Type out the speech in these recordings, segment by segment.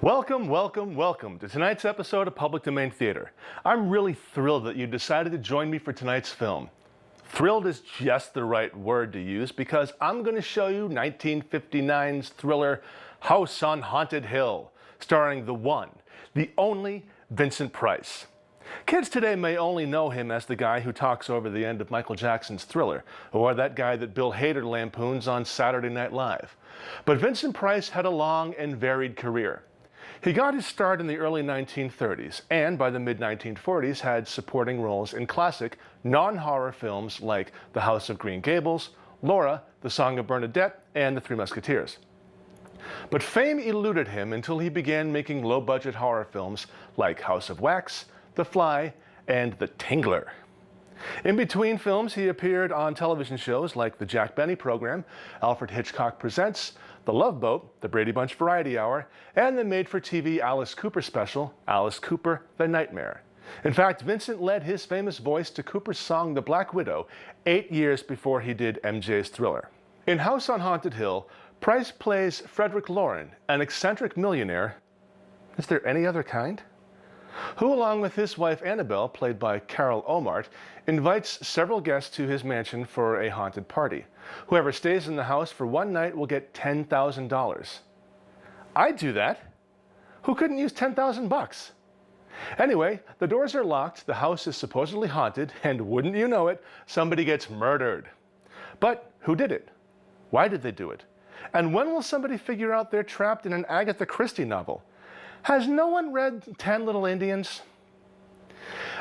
Welcome, welcome, welcome to tonight's episode of Public Domain Theater. I'm really thrilled that you decided to join me for tonight's film. Thrilled is just the right word to use because I'm going to show you 1959's thriller House on Haunted Hill, starring the one, the only Vincent Price. Kids today may only know him as the guy who talks over the end of Michael Jackson's Thriller, or that guy that Bill Hader lampoons on Saturday Night Live. But Vincent Price had a long and varied career. He got his start in the early 1930s, and by the mid-1940s had supporting roles in classic, non-horror films like The House of Green Gables, Laura, The Song of Bernadette, and The Three Musketeers. But fame eluded him until he began making low-budget horror films like House of Wax, The Fly, and The Tingler. In between films, he appeared on television shows like The Jack Benny Program, Alfred Hitchcock Presents, The Love Boat, The Brady Bunch Variety Hour, and the made-for-TV Alice Cooper special, Alice Cooper, The Nightmare. In fact, Vincent led his famous voice to Cooper's song The Black Widow 8 years before he did MJ's Thriller. In House on Haunted Hill, Price plays Frederick Loren, an eccentric millionaire. Is there any other kind? Who, along with his wife Annabelle, played by Carol Omart, invites several guests to his mansion for a haunted party. Whoever stays in the house for one night will get $10,000. I'd do that. Who couldn't use 10,000 bucks? Anyway, the doors are locked, the house is supposedly haunted, and wouldn't you know it, somebody gets murdered. But who did it? Why did they do it? And when will somebody figure out they're trapped in an Agatha Christie novel? Has no one read 10 Little Indians?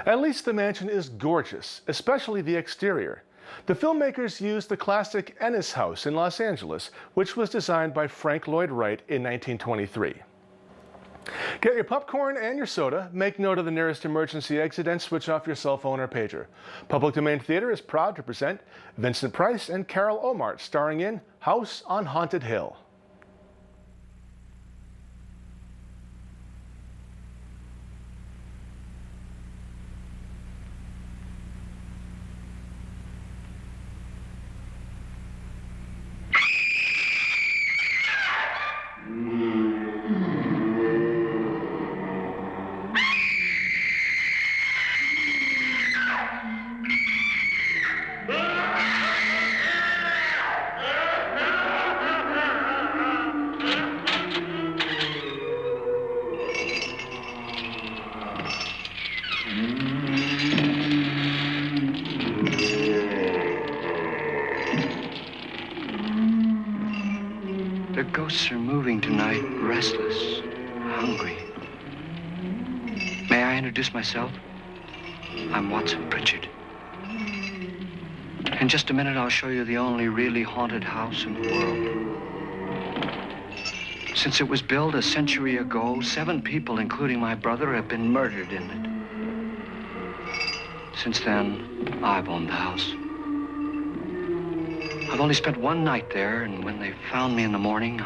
At least the mansion is gorgeous, especially the exterior. The filmmakers used the classic Ennis House in Los Angeles, which was designed by Frank Lloyd Wright in 1923. Get your popcorn and your soda, make note of the nearest emergency exit, and switch off your cell phone or pager. Public Domain Theater is proud to present Vincent Price and Carol Omart, starring in House on Haunted Hill. The ghosts are moving tonight, restless, hungry. May I introduce myself? I'm Watson Pritchard. In just a minute, I'll show you the only really haunted house in the world. Since it was built a century ago, 7 people, including my brother, have been murdered in it. Since then, I've owned the house. I've only spent one night there, and when they found me in the morning,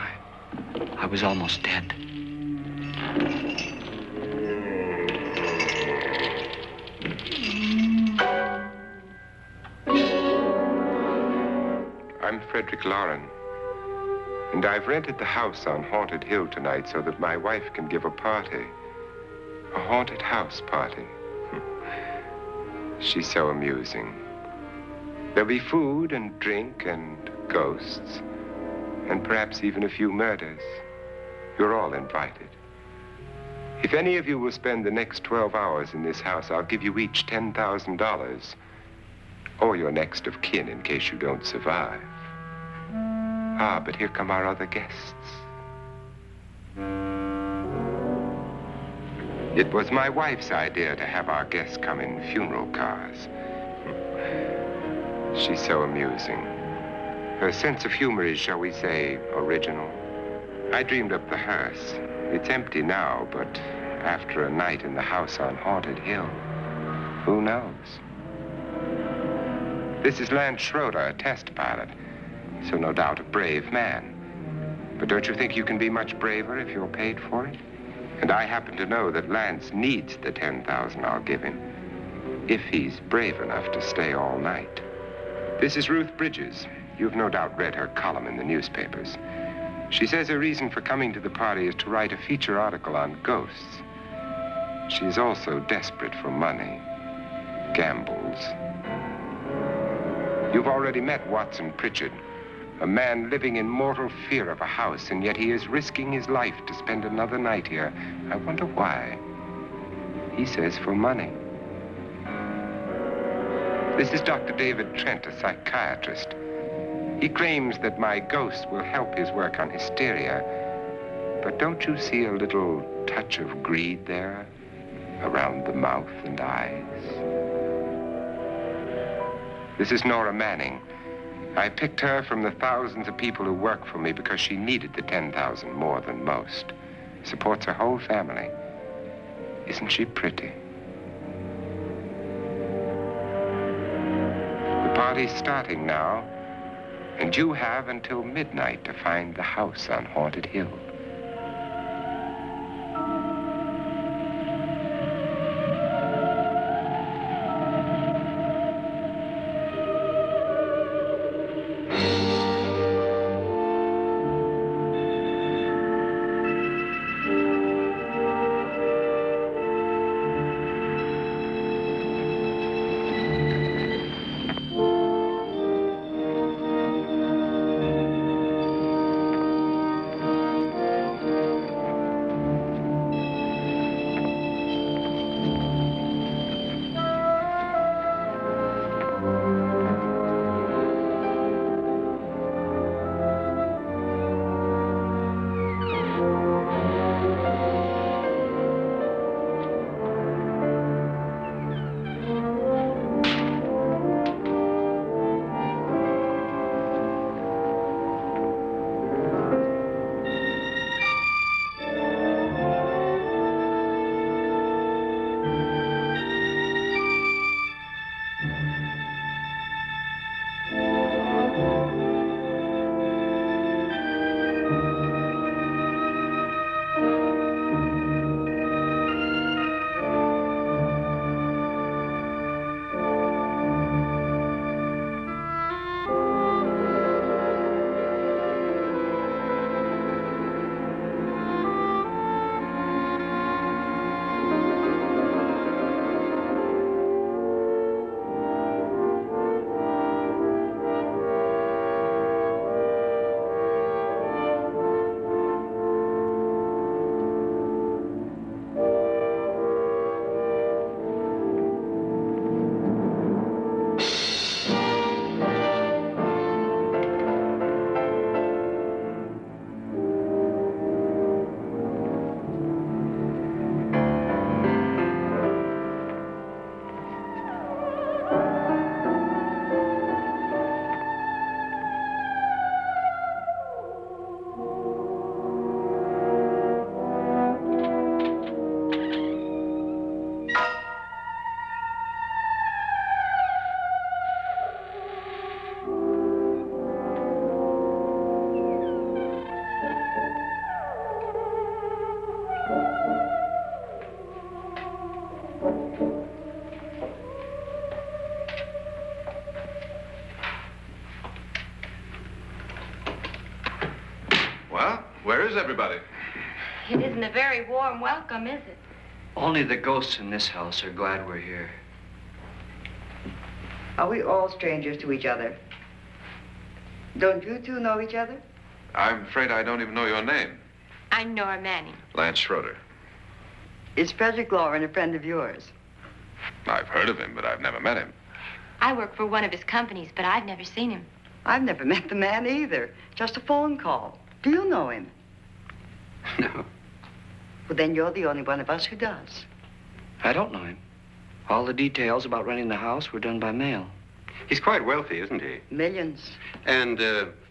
I was almost dead. I'm Frederick Loren, and I've rented the house on Haunted Hill tonight so that my wife can give a party. A haunted house party. She's so amusing. There'll be food and drink and ghosts, and perhaps even a few murders. You're all invited. If any of you will spend the next 12 hours in this house, I'll give you each $10,000. Or your next of kin in case you don't survive. Ah, but here come our other guests. It was my wife's idea to have our guests come in funeral cars. She's so amusing. Her sense of humor is, shall we say, original. I dreamed up the hearse. It's empty now, but after a night in the house on Haunted Hill, who knows? This is Lance Schroeder, a test pilot, so no doubt a brave man. But don't you think you can be much braver if you're paid for it? And I happen to know that Lance needs the $10,000 I'll give him, if he's brave enough to stay all night. This is Ruth Bridges. You've no doubt read her column in the newspapers. She says her reason for coming to the party is to write a feature article on ghosts. She's also desperate for money. Gambles. You've already met Watson Pritchard, a man living in mortal fear of a house, and yet he is risking his life to spend another night here. I wonder why. He says for money. This is Dr. David Trent, a psychiatrist. He claims that my ghost will help his work on hysteria. But don't you see a little touch of greed there, around the mouth and eyes? This is Nora Manning. I picked her from the thousands of people who work for me because she needed the $10,000 more than most. Supports her whole family. Isn't she pretty? The party's starting now, and you have until midnight to find the house on Haunted Hill. Where is everybody? It isn't a very warm welcome, is it? Only the ghosts in this house are glad we're here. Are we all strangers to each other? Don't you two know each other? I'm afraid I don't even know your name. I'm Nora Manning. Lance Schroeder. Is Frederick Lauren a friend of yours? I've heard of him, but I've never met him. I work for one of his companies, but I've never seen him. I've never met the man either. Just a phone call. Do you know him? No, Well, then you're the only one of us who does. I don't know him. All the details about renting the house were done by mail. He's quite wealthy, isn't he? Millions. And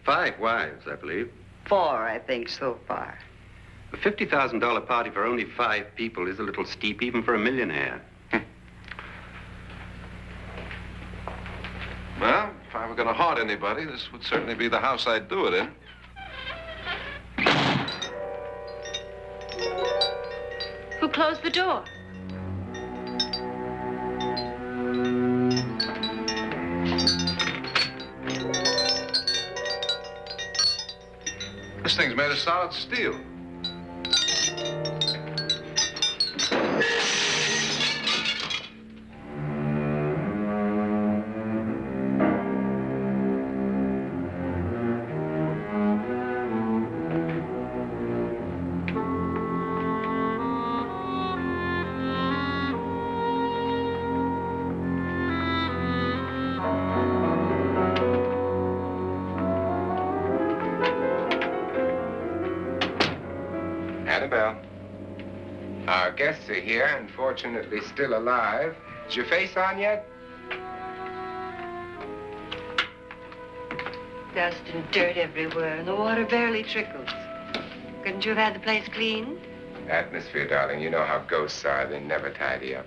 5 wives, I believe. 4, I think, so far. A $50,000 party for only 5 people is a little steep, even for a millionaire. Well, if I were going to haunt anybody, this would certainly be the house I'd do it in. Who closed the door? This thing's made of solid steel. Annabelle, our guests are here, unfortunately still alive. Is your face on yet? Dust and dirt everywhere, and the water barely trickles. Couldn't you have had the place cleaned? Atmosphere, darling. You know how ghosts are. They never tidy up.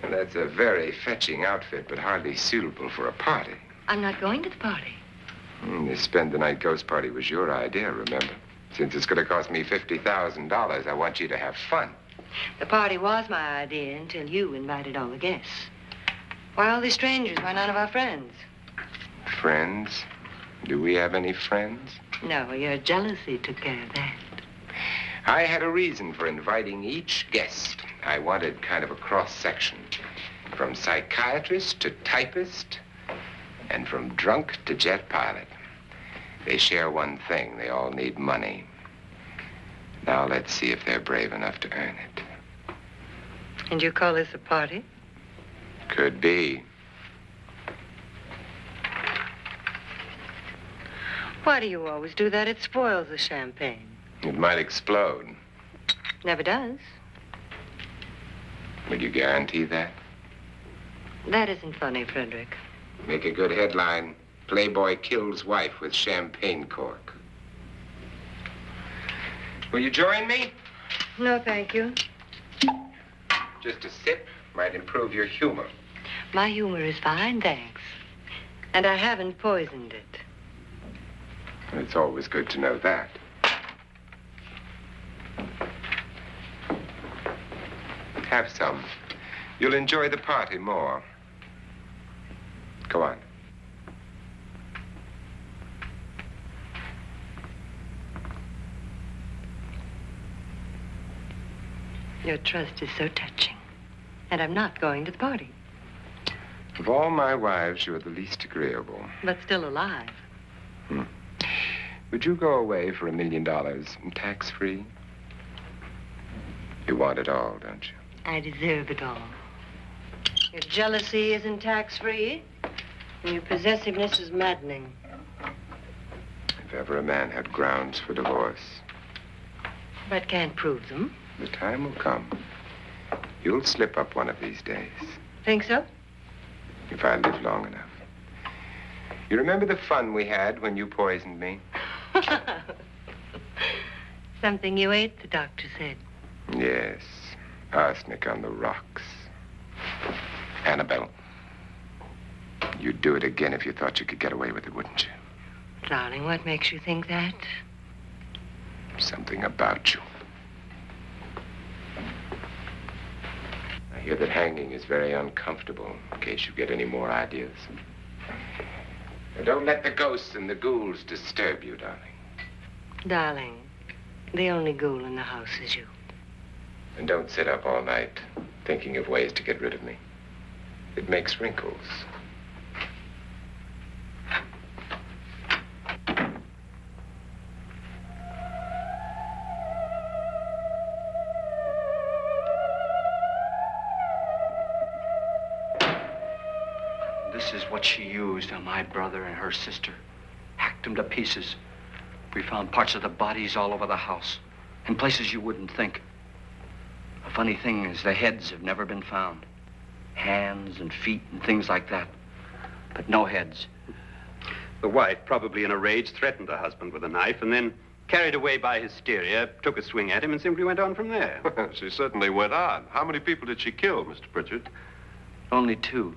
And that's a very fetching outfit, but hardly suitable for a party. I'm not going to the party. The spend-the-night ghost party was your idea, remember? Since it's going to cost me $50,000, I want you to have fun. The party was my idea until you invited all the guests. Why all these strangers? Why none of our friends? Friends? Do we have any friends? No, your jealousy took care of that. I had a reason for inviting each guest. I wanted kind of a cross-section. From psychiatrist to typist, and from drunk to jet pilot. They share one thing. They all need money. Now let's see if they're brave enough to earn it. And you call this a party? Could be. Why do you always do that? It spoils the champagne. It might explode. Never does. Will you guarantee that? That isn't funny, Frederick. Make a good headline. Playboy kills wife with champagne cork. Will you join me? No, thank you. Just a sip might improve your humor. My humor is fine, thanks. And I haven't poisoned it. It's always good to know that. Have some. You'll enjoy the party more. Go on. Your trust is so touching. And I'm not going to the party. Of all my wives, you're the least agreeable. But still alive. Would you go away for $1 million tax-free? You want it all, don't you? I deserve it all. Your jealousy isn't tax-free, and your possessiveness is maddening. If ever a man had grounds for divorce, But can't prove them. the time will come. You'll slip up one of these days, Think so? if I live long enough. You remember the fun we had when you poisoned me? Something you ate, the doctor said. Yes, arsenic on the rocks. Annabelle, you'd do it again if you thought you could get away with it, wouldn't you? Darling, what makes you think that? Something about you. I hear that hanging is very uncomfortable, in case you get any more ideas. Now, don't let the ghosts and the ghouls disturb you, darling. Darling, the only ghoul in the house is you. And don't sit up all night thinking of ways to get rid of me. It makes wrinkles. this is what she used on my brother and her sister. Hacked them to pieces. We found parts of the bodies all over the house, in places you wouldn't think. The funny thing is the heads have never been found. Hands and feet and things like that. But no heads. The wife, probably in a rage, threatened her husband with a knife and then, carried away by hysteria, took a swing at him and simply went on from there. She certainly went on. How many people did she kill, Mr. Pritchard? Only two.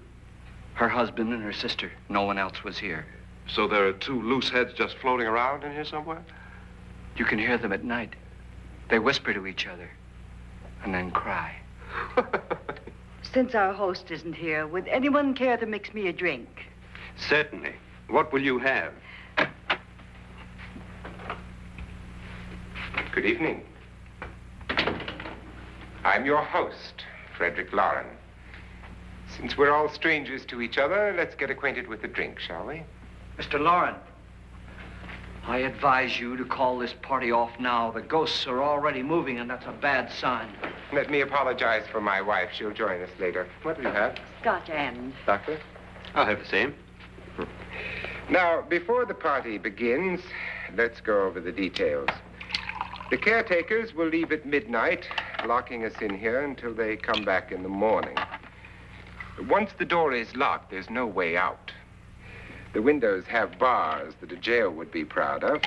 Her husband and her sister. No one else was here. So there are two loose heads just floating around in here somewhere? You can hear them at night. They whisper to each other and then cry. Since our host isn't here, would anyone care to mix me a drink? Certainly. What will you have? Good evening. I'm your host, Frederick Loren. Since we're all strangers to each other, let's get acquainted with the drink, shall we? Mr. Loren, I advise you to call this party off now. The ghosts are already moving, and that's a bad sign. Let me apologize for my wife. She'll join us later. What will you have? Scotch and. Doctor? I'll have the same. Now, before the party begins, let's go over the details. The caretakers will leave at midnight, locking us in here until they come back in the morning. Once the door is locked, there's no way out. The windows have bars that a jail would be proud of,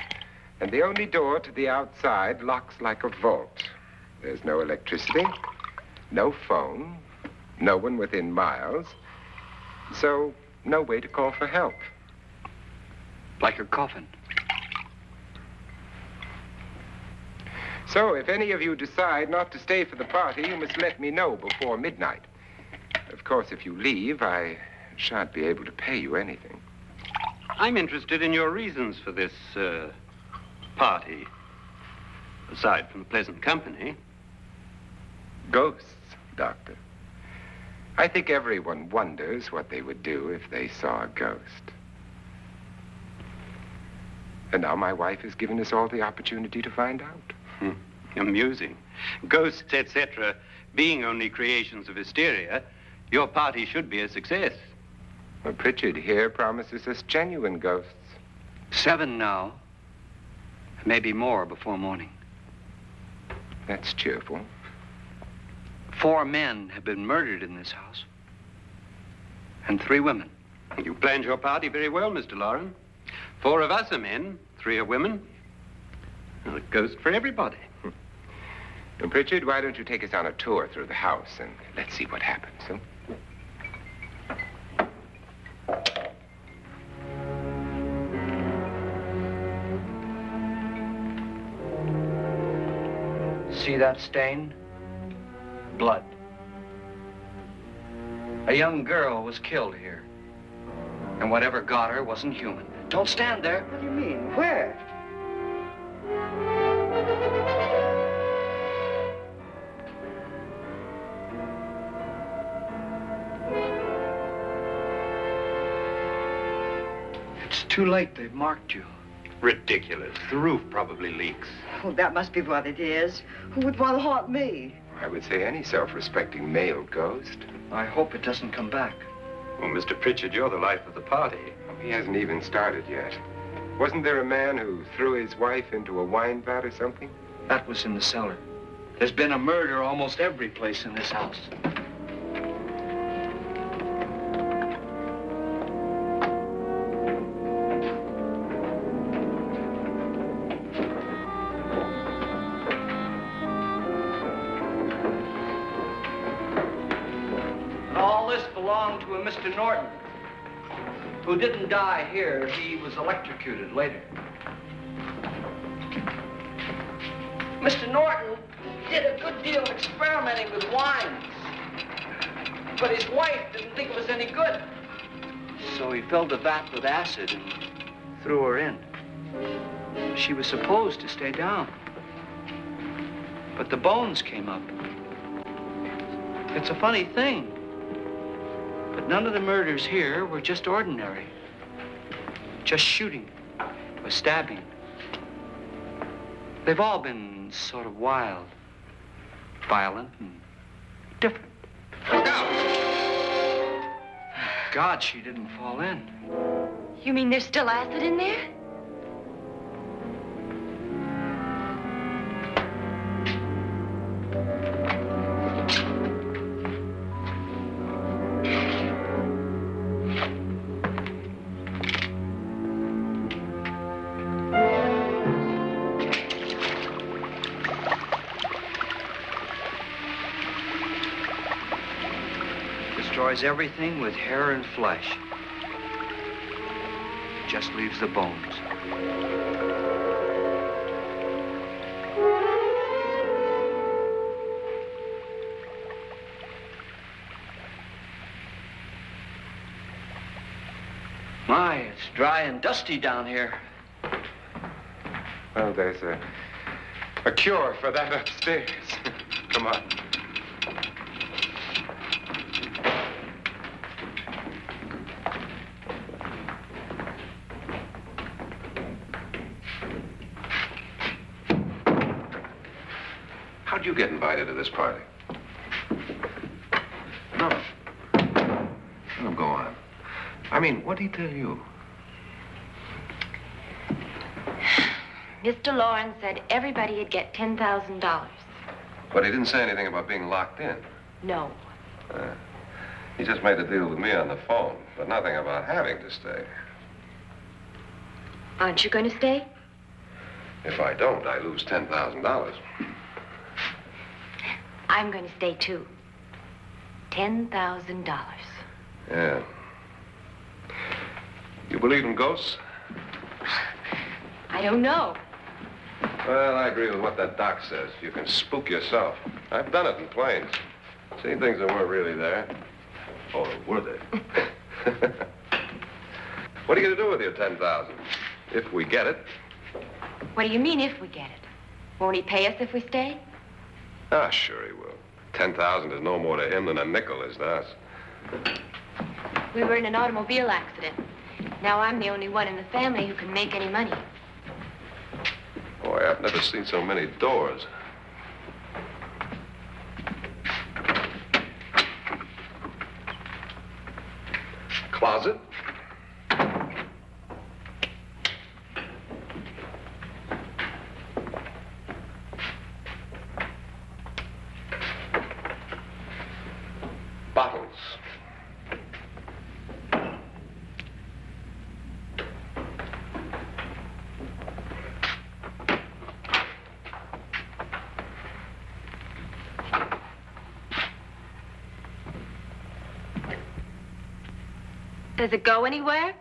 and the only door to the outside locks like a vault. There's no electricity, no phone, no one within miles, so no way to call for help. Like a coffin. So if any of you decide not to stay for the party, you must let me know before midnight. Of course, if you leave, I shan't be able to pay you anything. I'm interested in your reasons for this, party. Aside from the pleasant company. Ghosts, Doctor. I think everyone wonders what they would do if they saw a ghost. And now my wife has given us all the opportunity to find out. Amusing. Ghosts, etc., being only creations of hysteria, your party should be a success. Well, Pritchard here promises us genuine ghosts. 7 now. Maybe more before morning. That's cheerful. 4 men have been murdered in this house. And 3 women. You planned your party very well, Mr. Loren. 4 of us are men, 3 are women. A ghost for everybody. And Pritchard, why don't you take us on a tour through the house and let's see what happens, huh? See that stain? Blood. A young girl was killed here. And whatever got her wasn't human. Don't stand there. What do you mean? Where? It's too late. They've marked you. Ridiculous. The roof probably leaks. Oh, that must be what it is. Who would want to haunt me? I would say any self-respecting male ghost. I hope it doesn't come back. Well, Mr. Pritchard, you're the life of the party. He hasn't even started yet. Wasn't there a man who threw his wife into a wine vat or something? That was in the cellar. There's been a murder almost every place in this house. And all this belonged to a Mr. Norton, who didn't die here. He was electrocuted later. Mr. Norton did a good deal of experimenting with wines, but his wife didn't think it was any good. So he filled the vat with acid and threw her in. She was supposed to stay down, but the bones came up. It's a funny thing, but none of the murders here were just ordinary. Just shooting or stabbing. They've all been sort of wild, violent, and different. Look out! God she didn't fall in. You mean there's still acid in there? Destroys everything with hair and flesh. Just leaves the bones. My, it's dry and dusty down here. Well, there's a cure for that upstairs. Come on. How'd you get invited to this party? No. No, go on. I mean, what'd he tell you? Mr. Lawrence said everybody'd get $10,000. But he didn't say anything about being locked in. No. He just made the deal with me on the phone, but nothing about having to stay. Aren't you going to stay? If I don't, I lose $10,000. I'm going to stay, too. $10,000. Yeah. You believe in ghosts? I don't know. Well, I agree with what that doc says. You can spook yourself. I've done it in planes. Seen things that weren't really there. Or were they? What are you going to do with your $10,000? If we get it. What do you mean, if we get it? Won't he pay us if we stay? Ah, sure he will. 10,000 is no more to him than a nickel is to us. We were in an automobile accident. Now I'm the only one in the family who can make any money. Boy, I've never seen so many doors. Closet. Bottles. Does it go anywhere?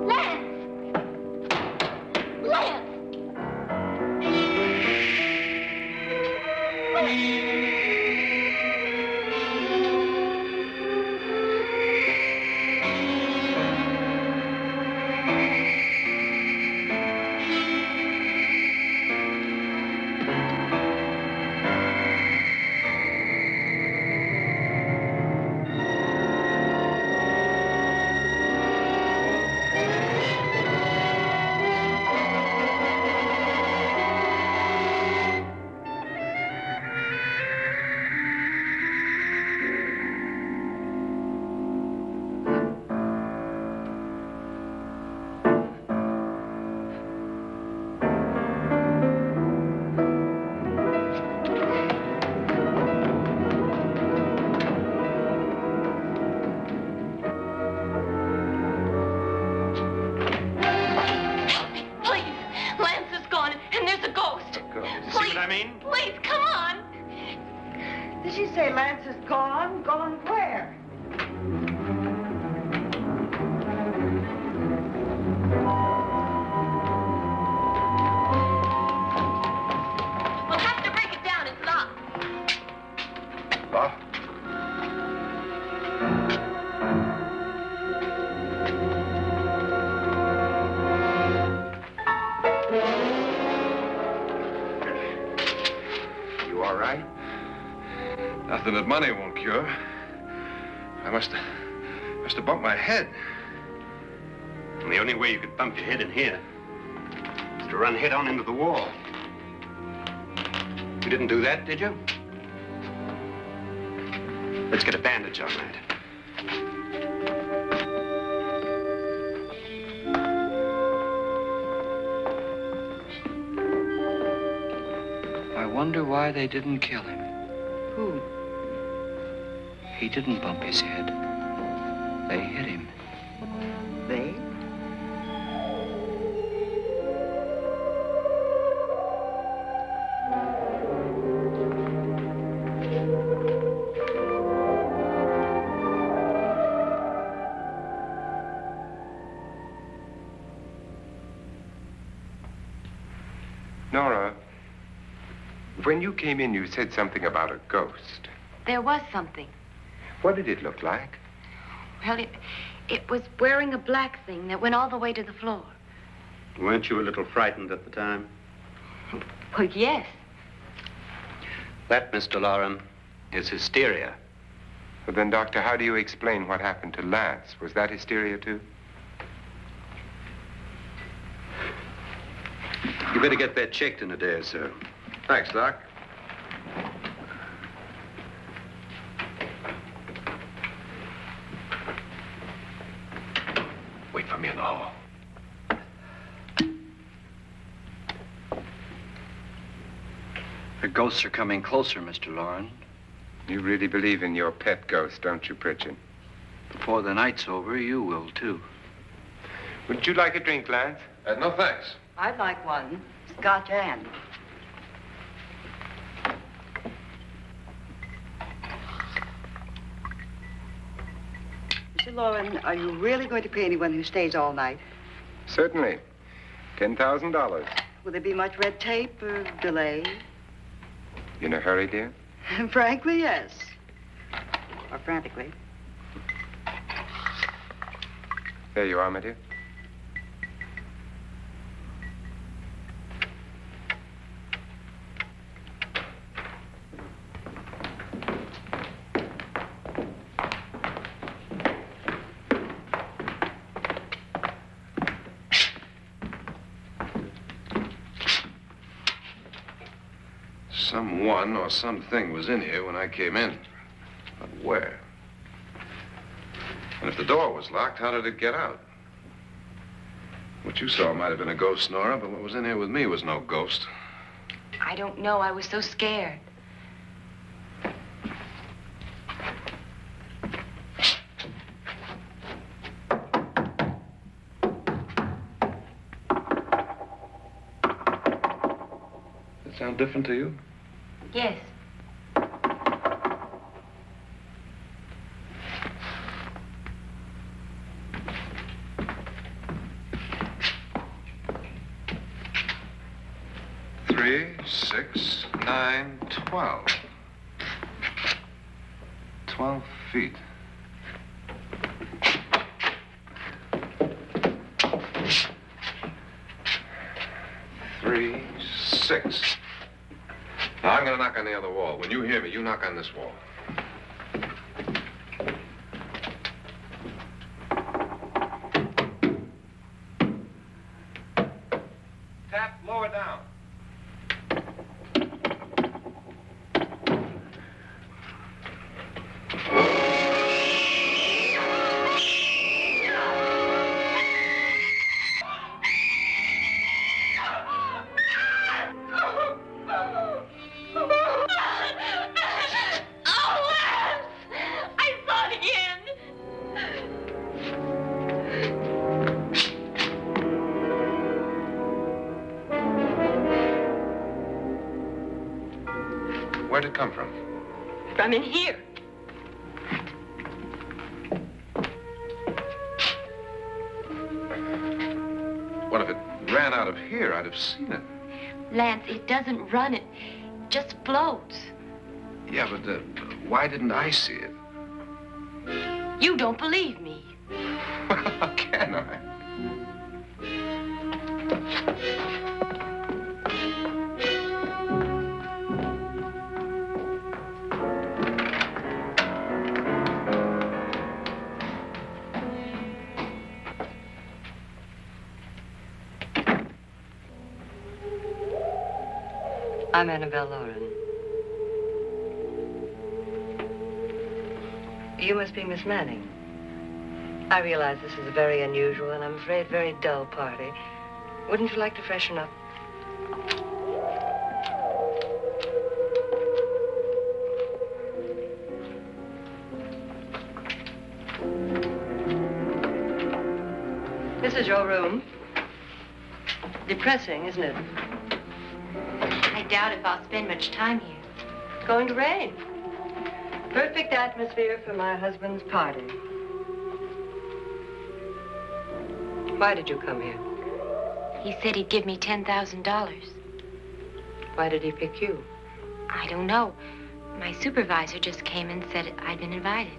Lance! Lance! Please, come on. Did she say Lance is gone? Gone where? We'll have to break it down. It's locked. Locked? You all right? Nothing that money won't cure. I must have bumped my head. And the only way you could bump your head in here is to run head on into the wall. You didn't do that, did you? Let's get a bandage on that. I wonder why they didn't kill him. Who? He didn't bump his head. They hit him. They? Nora, when you came in, you said something about a ghost. There was something. What did it look like? Well, it was wearing a black thing that went all the way to the floor. Weren't you a little frightened at the time? Well, yes. That, Mr. Loren, is hysteria. Well, then, Doctor, how do you explain what happened to Lance? Was that hysteria, too? You better get that checked in a day or so. Thanks, Doc. Wait for me in the hall. The ghosts are coming closer, Mr. Loren. You really believe in your pet ghost, don't you, Pritchard? Before the night's over, you will, too. Would you like a drink, Lance? No, thanks. I'd like one. Scotch and. Mr. Loren, are you really going to pay anyone who stays all night? Certainly. $10,000. Will there be much red tape or delay? You in a hurry, dear? Frankly, yes. Or frantically. There you are, my dear. Someone or something was in here when I came in. But where? And if the door was locked, how did it get out? What you saw might have been a ghost, Nora, but what was in here with me was no ghost. I don't know. I was so scared. Does it sound different to you? Yes. Three, 6, 9, 12. 12 feet. Three, 6. Now, I'm going to knock on the other wall. When you hear me, you knock on this wall. Tap lower down. Where'd it come from? From in here. What if it ran out of here? I'd have seen it. Lance, it doesn't run. It just floats. Yeah, but why didn't I see it? You don't believe me. Well, how can I? I'm Annabelle Loren. You must be Miss Manning. I realize this is a very unusual and I'm afraid very dull party. Wouldn't you like to freshen up? This is your room. Depressing, isn't it? I doubt if I'll spend much time here. It's going to rain. Perfect atmosphere for my husband's party. Why did you come here? He said he'd give me $10,000. Why did he pick you? I don't know. My supervisor just came and said I'd been invited.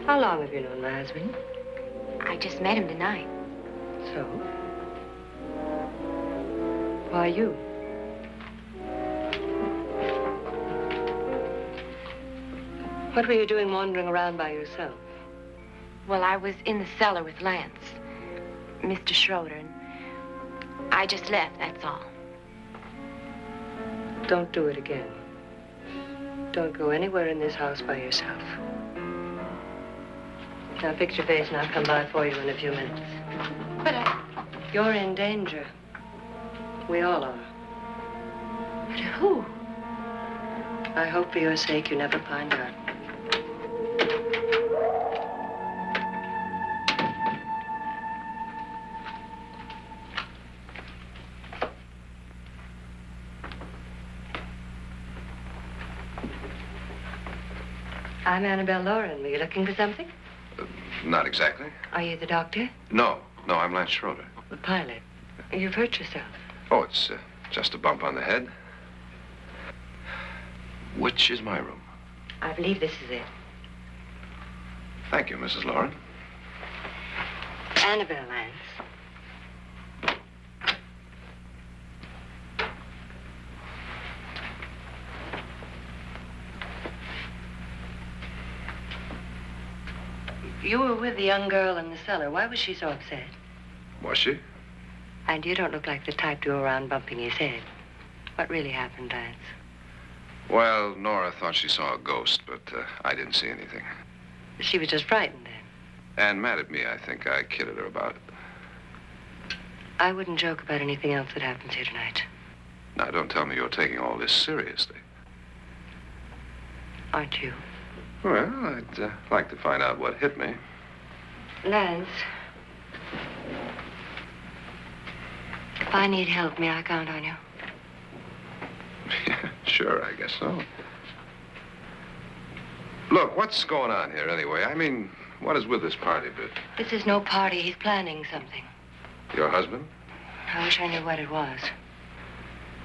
How long have you known my husband? I just met him tonight. So? Why you? What were you doing wandering around by yourself? Well, I was in the cellar with Lance, Mr. Schroeder, and I just left, that's all. Don't do it again. Don't go anywhere in this house by yourself. Now fix your face and I'll come by for you in a few minutes. But You're in danger. We all are. But who? I hope for your sake you never find out. I'm Annabelle Lauren. Were you looking for something? Not exactly. Are you the doctor? No, I'm Lance Schroeder. The pilot. You've hurt yourself. Oh, it's just a bump on the head. Which is my room? I believe this is it. Thank you, Mrs. Lauren. Annabelle Lance. You were with the young girl in the cellar. Why was she so upset? Was she? And you don't look like the type to go around bumping his head. What really happened, Lance? Well, Nora thought she saw a ghost, but I didn't see anything. She was just frightened then. And mad at me, I think. I kidded her about it. I wouldn't joke about anything else that happens here tonight. Now, don't tell me you're taking all this seriously. Aren't you? Well, I'd like to find out what hit me. Lance. If I need help, may I count on you? Sure, I guess so. Look, what's going on here anyway? I mean, what is with this party bit? This is no party. He's planning something. Your husband? I wish I knew what it was.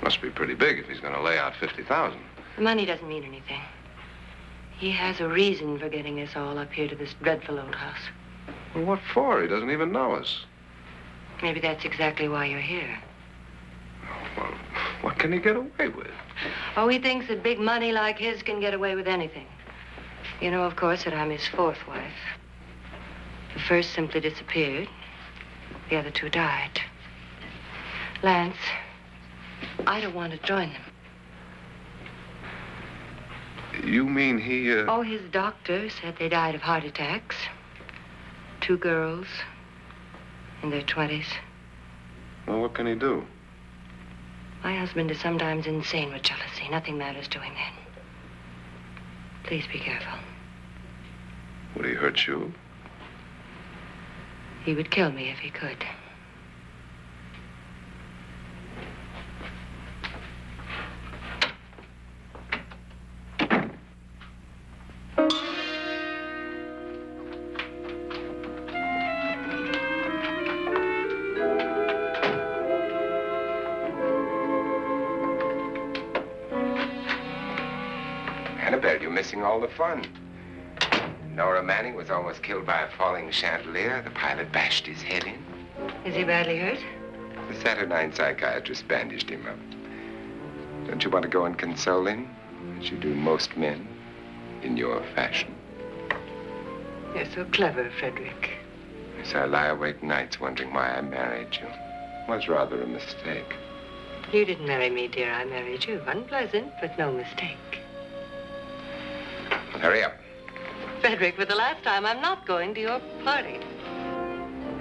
Must be pretty big if he's going to lay out $50,000. The money doesn't mean anything. He has a reason for getting us all up here to this dreadful old house. Well, what for? He doesn't even know us. Maybe that's exactly why you're here. Well, what can he get away with? Oh, he thinks that big money like his can get away with anything. You know, of course, that I'm his fourth wife. The first simply disappeared. The other two died. Lance, I don't want to join them. You mean he, Oh, his doctor said they died of heart attacks. 2 girls in their 20s. Well, what can he do? My husband is sometimes insane with jealousy. Nothing matters to him then. Please be careful. Would he hurt you? He would kill me if he could. Annabelle, you're missing all the fun. Nora Manning was almost killed by a falling chandelier. The pilot bashed his head in. Is he badly hurt? The Saturnine psychiatrist bandaged him up. Don't you want to go and console him, as you do most men, in your fashion? You're so clever, Frederick. As I lie awake nights wondering why I married you. It was rather a mistake. You didn't marry me, dear. I married you. Unpleasant, but no mistake. Hurry up. Frederick, for the last time, I'm not going to your party.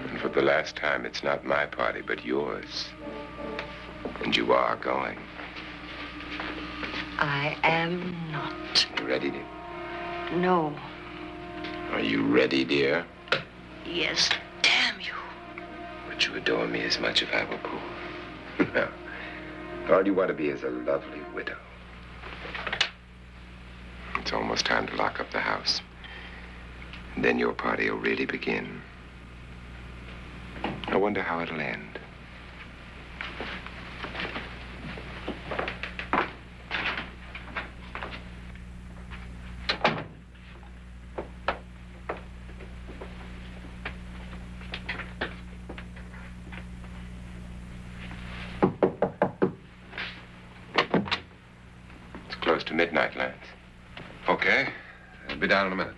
And for the last time, it's not my party, but yours. And you are going. I am not. You ready, dear? No. Are you ready, dear? Yes, damn you. Would you adore me as much if I were poor? No. All you want to be is a lovely widow. It's almost time to lock up the house. And then your party will really begin. I wonder how it'll end. It's close to midnight, Lance. Okay. I'll be down in a minute.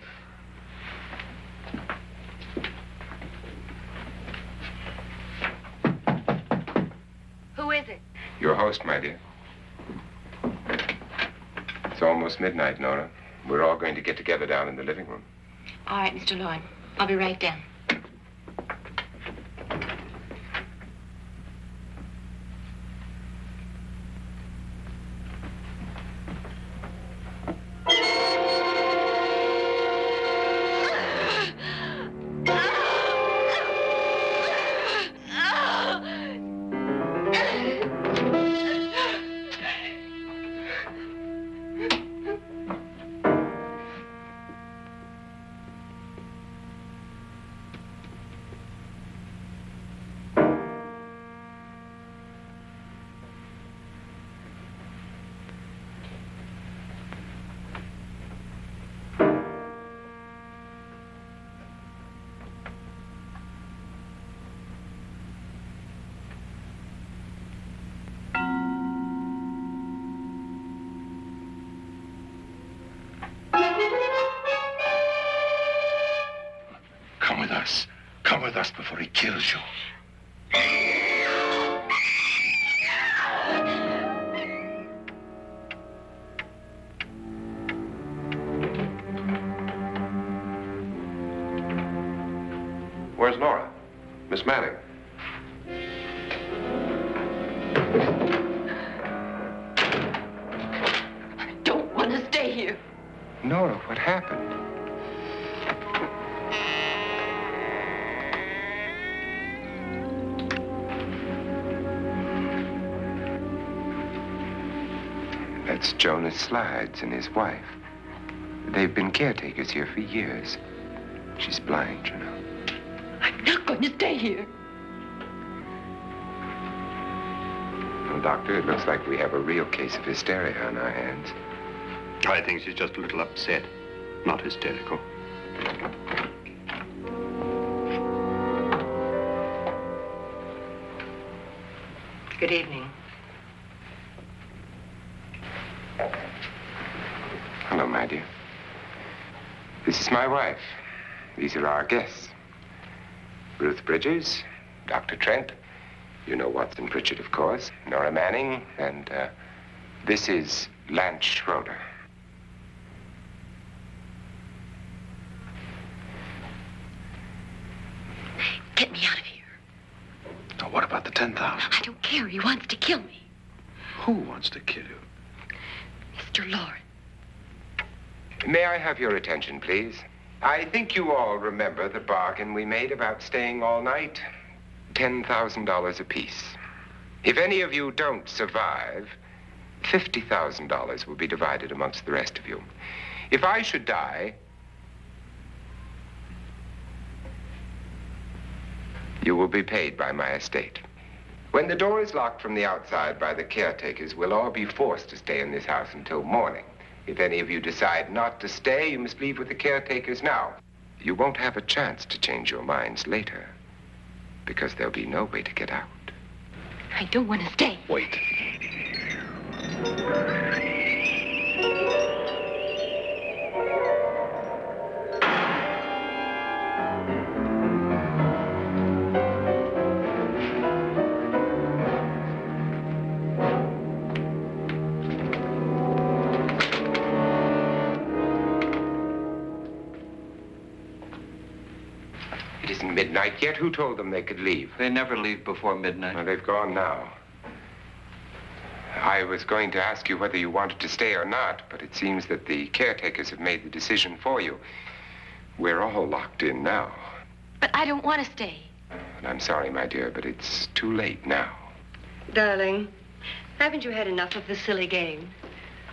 Who is it? Your host, my dear. It's almost midnight, Nora. We're all going to get together down in the living room. All right, Mr. Lloyd. I'll be right down. Come with us. Come with us before he kills you. Where's Nora? Miss Manning. I don't want to stay here. Nora, what happened? That's Jonas Slides and his wife. They've been caretakers here for years. She's blind, you know. I'm not going to stay here. Well, Doctor, it looks like we have a real case of hysteria on our hands. I think she's just a little upset, not hysterical. Good evening. Hello, my dear. This is my wife. These are our guests. Ruth Bridges, Dr. Trent. You know Watson Pritchard, of course. Nora Manning, and this is Lance Schroeder. Get me out of here. Now, what about the 10,000? I don't care. He wants to kill me. Who wants to kill you? Mr. Lawrence. May I have your attention, please? I think you all remember the bargain we made about staying all night. $10,000 apiece. If any of you don't survive, $50,000 will be divided amongst the rest of you. If I should die, you will be paid by my estate. When the door is locked from the outside by the caretakers, we'll all be forced to stay in this house until morning. If any of you decide not to stay, you must leave with the caretakers now. You won't have a chance to change your minds later, because there'll be no way to get out. I don't want to stay. Wait. midnight yet. Who told them they could leave? They never leave before midnight. Well, they've gone now. I was going to ask you whether you wanted to stay or not, but it seems that the caretakers have made the decision for you. We're all locked in now. But I don't want to stay. And I'm sorry, my dear, but it's too late now. Darling, haven't you had enough of the silly game?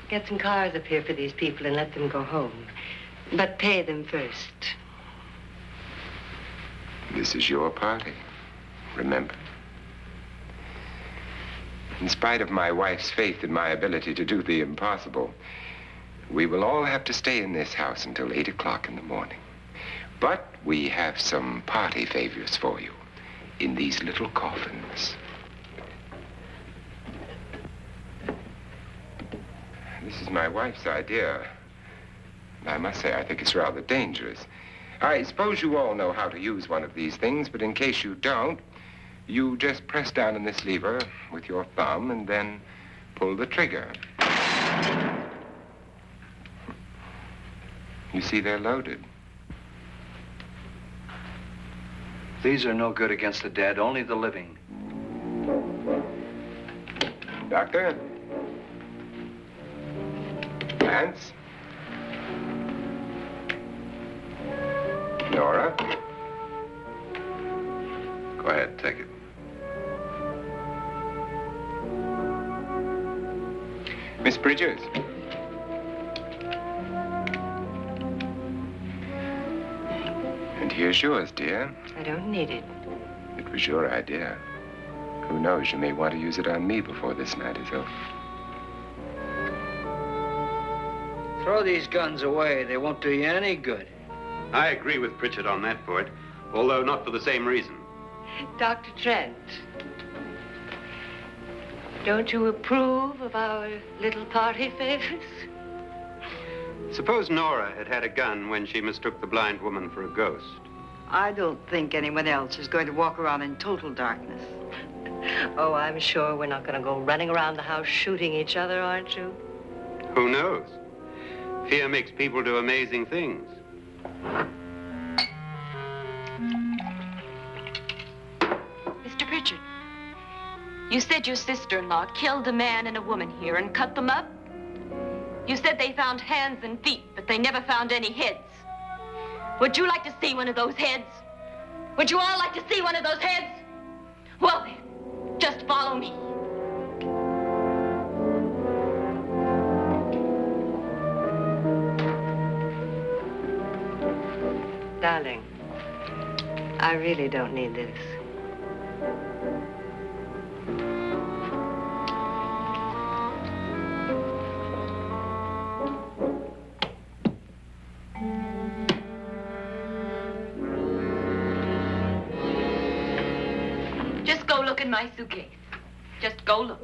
Get some cars up here for these people and let them go home. But pay them first. This is your party, remember? In spite of my wife's faith in my ability to do the impossible, we will all have to stay in this house until 8 o'clock in the morning. But we have some party favors for you in these little coffins. This is my wife's idea. I must say, I think it's rather dangerous. I suppose you all know how to use one of these things, but in case you don't, you just press down on this lever with your thumb and then pull the trigger. You see, they're loaded. These are no good against the dead, only the living. Doctor? Lance? Nora? Go ahead, take it. Miss Bridges? And here's yours, dear. I don't need it. It was your idea. Who knows, you may want to use it on me before this night is over. Throw these guns away. They won't do you any good. I agree with Pritchard on that point, although not for the same reason. Dr. Trent, don't you approve of our little party favors? Suppose Nora had had a gun when she mistook the blind woman for a ghost. I don't think anyone else is going to walk around in total darkness. Oh, I'm sure we're not going to go running around the house shooting each other, aren't you? Who knows? Fear makes people do amazing things. Mr. Pritchard, you said your sister-in-law killed a man and a woman here and cut them up? You said they found hands and feet, but they never found any heads. Would you like to see one of those heads? Would you all like to see one of those heads? Well, then, just follow me. Darling, I really don't need this. Just go look in my suitcase. Just go look.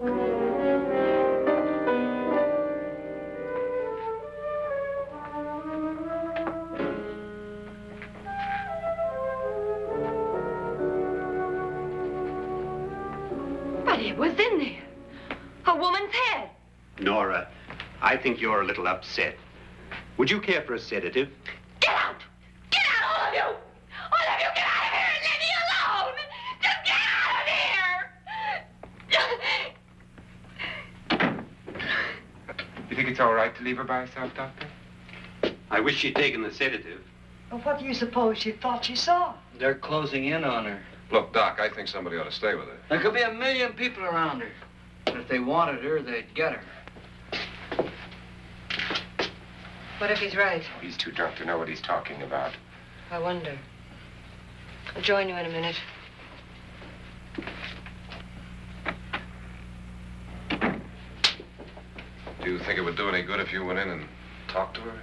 But it was in there. A woman's head. Nora, I think you're a little upset. Would you care for a sedative? Get out! Get out, all of you! All of you, get out of here and leave me alone! Just get out of here! You think it's all right to leave her by herself, Doctor? I wish she'd taken the sedative. Well, what do you suppose she thought she saw? They're closing in on her. Look, Doc, I think somebody ought to stay with her. There could be 1,000,000 people around her. But if they wanted her, they'd get her. What if he's right? He's too drunk to know what he's talking about. I wonder. I'll join you in a minute. Do you think it would do any good if you went in and talked to her?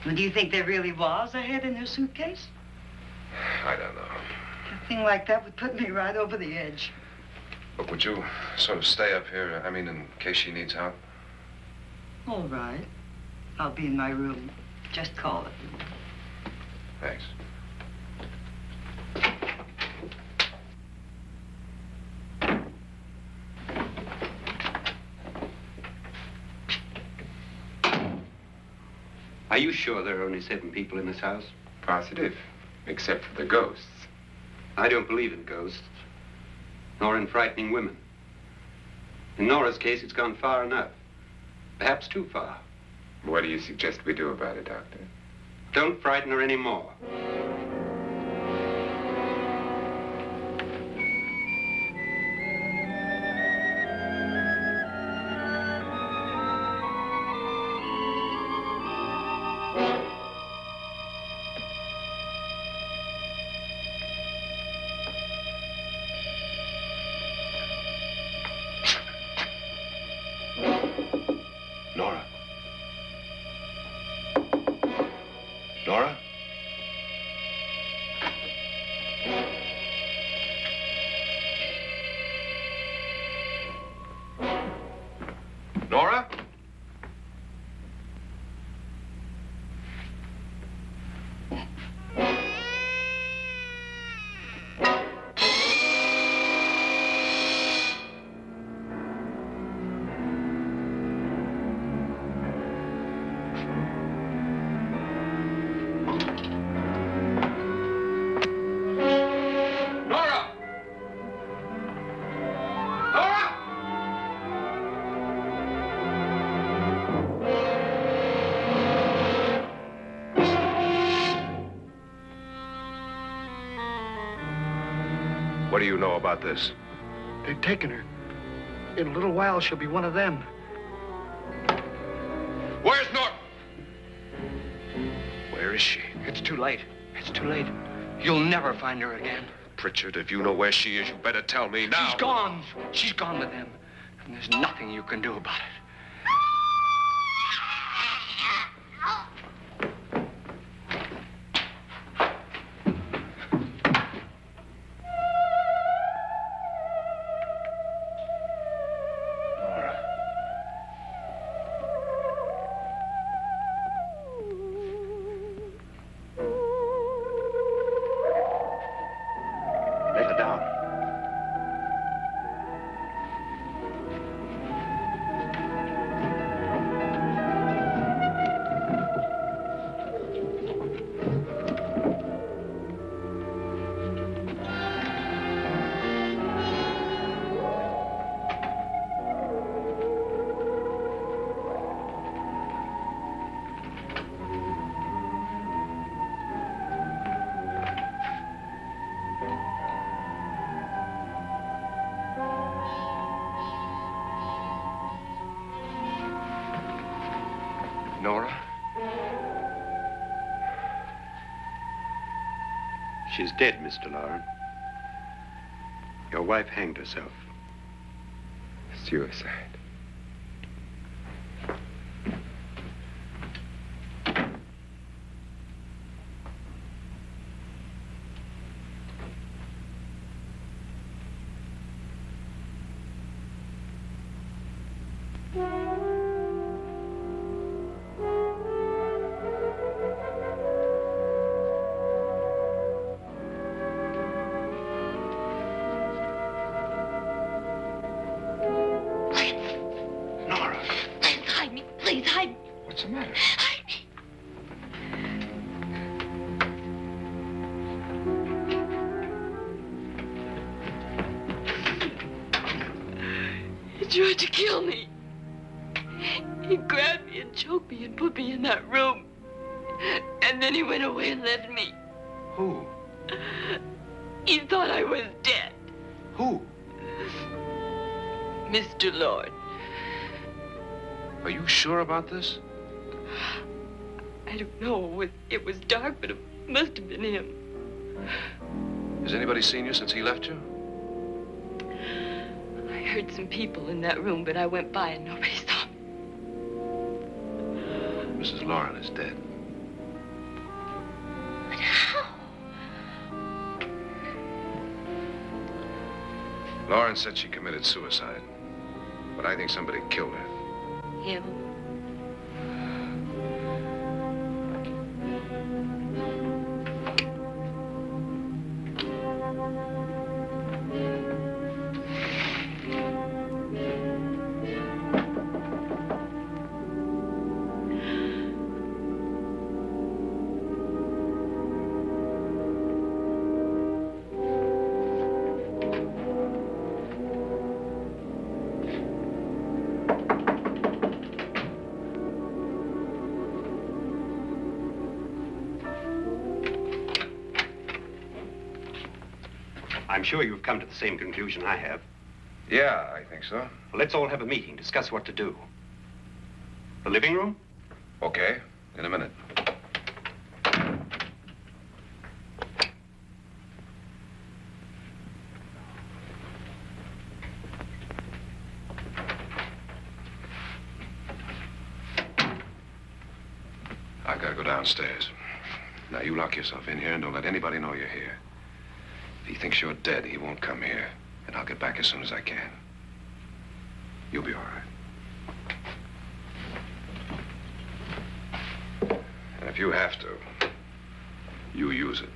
Well, do you think there really was a head in her suitcase? I don't know. A thing like that would put me right over the edge. Look, would you sort of stay up here, I mean, in case she needs help? All right. I'll be in my room. Just call it. Thanks. Are you sure there are only 7 people in this house? Positive, except for the ghosts. I don't believe in ghosts, nor in frightening women. In Nora's case, it's gone far enough. Perhaps too far. What do you suggest we do about it, Doctor? Don't frighten her anymore. Nora? Nora? Nora? Nora! Nora! What do you know about this? They've taken her. In a little while, she'll be one of them. Where's Norton? Where is she? It's too late. It's too late. You'll never find her again. Pritchard, if you know where she is, you better tell me now. She's gone. She's gone with them. And there's nothing you can do about it. Lay her down. Nora? She's dead, Mr. Loren. Your wife hanged herself. Suicide. Nora, Hide me, please, hide me. What's the matter? Hide me. He tried to kill me. He grabbed me and choked me and put me in that room. And then he went away and left me. who? He thought I was dead. Who? Mr. Lord. Are you sure about this? I don't know. It was dark, but it must have been him. Has anybody seen you since he left you? I heard some people in that room, but I went by and nobody saw me. Mrs. Loren is dead. But how? Loren said she committed suicide, but I think somebody killed her. Him? I'm sure you've come to the same conclusion I have. Yeah, I think so. Well, let's all have a meeting, discuss what to do. The living room? Okay, in a minute. I've got to go downstairs. Now, you lock yourself in here and don't let anybody know you're here. If he thinks you're dead, he won't come here. And I'll get back as soon as I can. You'll be all right. And if you have to, you use it.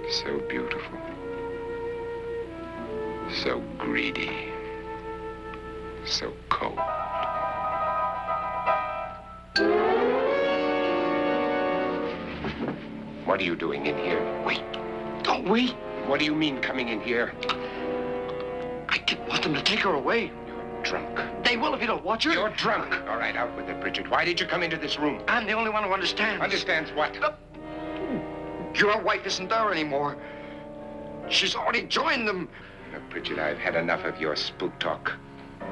So beautiful. So greedy. So cold. What are you doing in here? Wait. Don't wait. What do you mean coming in here? I didn't want them to take her away. You're drunk. They will if you don't watch her. You're drunk. All right, out with it, Bridget. Why did you come into this room? I'm the only one who understands. Understands what? Your wife isn't there anymore. She's already joined them. Now, Bridget, I've had enough of your spook talk.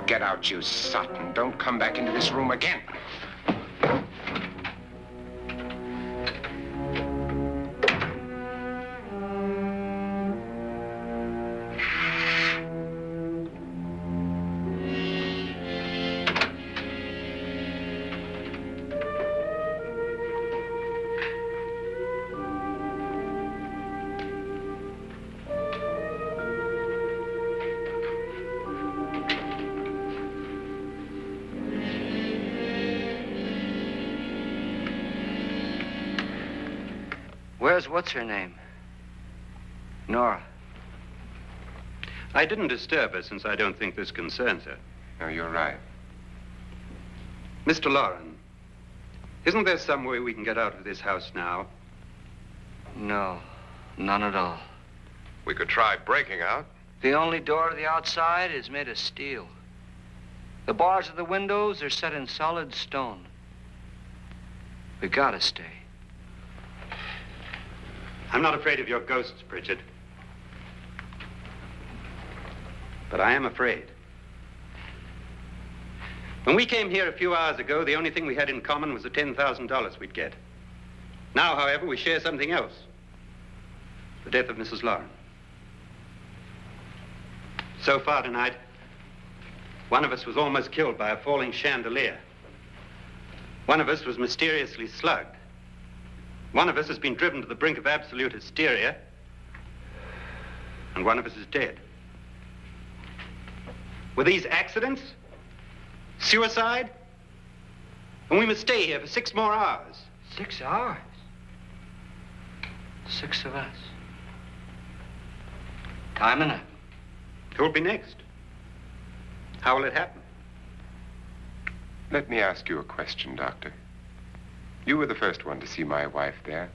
Get out, you sot, and don't come back into this room again. Where's what's-her-name? Nora. I didn't disturb her since I don't think this concerns her. No, you're right. Mr. Loren, isn't there some way we can get out of this house now? No, none at all. We could try breaking out. The only door to the outside is made of steel. The bars of the windows are set in solid stone. We gotta stay. I'm not afraid of your ghosts, Bridget. But I am afraid. When we came here a few hours ago, the only thing we had in common was the $10,000 we'd get. Now, however, we share something else. The death of Mrs. Loren. So far tonight, one of us was almost killed by a falling chandelier. One of us was mysteriously slugged. One of us has been driven to the brink of absolute hysteria, and one of us is dead. Were these accidents? Suicide? And we must stay here for 6 more hours. 6 hours? 6 of us. Time enough. Who'll be next? How will it happen? Let me ask you a question, Doctor. You were the first one to see my wife there.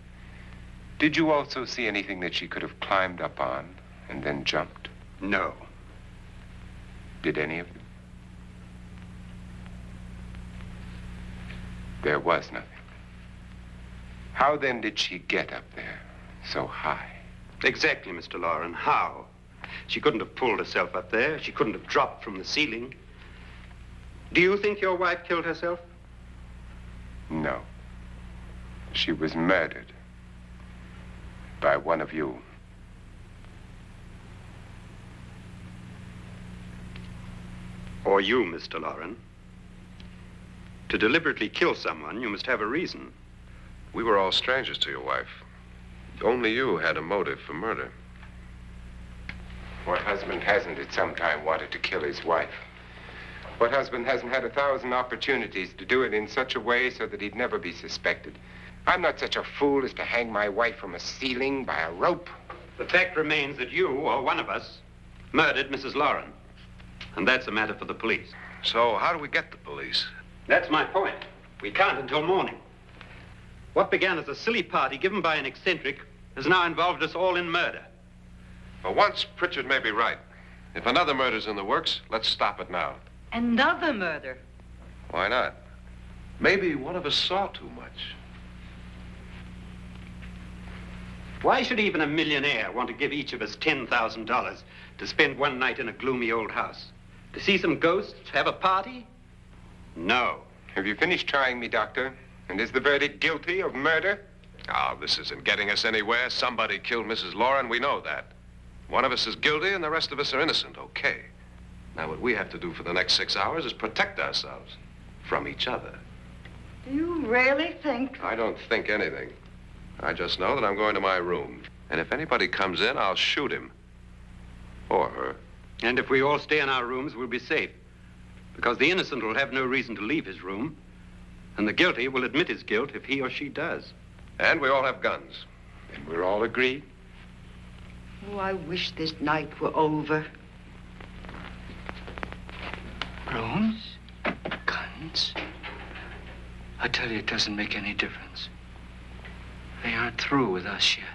Did you also see anything that she could have climbed up on and then jumped? No. Did any of you? There was nothing. How then did she get up there so high? Exactly, Mr. Loren. How? She couldn't have pulled herself up there. She couldn't have dropped from the ceiling. Do you think your wife killed herself? No. She was murdered by one of you. Or you, Mr. Loren. To deliberately kill someone, you must have a reason. We were all strangers to your wife. Only you had a motive for murder. What husband hasn't at some time wanted to kill his wife? What husband hasn't had 1,000 opportunities to do it in such a way so that he'd never be suspected? I'm not such a fool as to hang my wife from a ceiling by a rope. The fact remains that you, or one of us, murdered Mrs. Lauren. And that's a matter for the police. So how do we get the police? That's my point. We can't until morning. What began as a silly party given by an eccentric has now involved us all in murder. For once, Pritchard may be right. If another murder's in the works, let's stop it now. Another murder. Why not? Maybe one of us saw too much. Why should even a millionaire want to give each of us $10,000 to spend one night in a gloomy old house? To see some ghosts, have a party? No. Have you finished trying me, Doctor? And is the verdict guilty of murder? Oh, this isn't getting us anywhere. Somebody killed Mrs. Lauren, we know that. One of us is guilty and the rest of us are innocent, okay. Now, what we have to do for the next 6 hours is protect ourselves from each other. Do you really think? I don't think anything. I just know that I'm going to my room. And if anybody comes in, I'll shoot him. Or her. And if we all stay in our rooms, we'll be safe. Because the innocent will have no reason to leave his room. And the guilty will admit his guilt if he or she does. And we all have guns. And we're all agreed? Oh, I wish this night were over. Rooms? Guns? I tell you, it doesn't make any difference. They aren't through with us yet.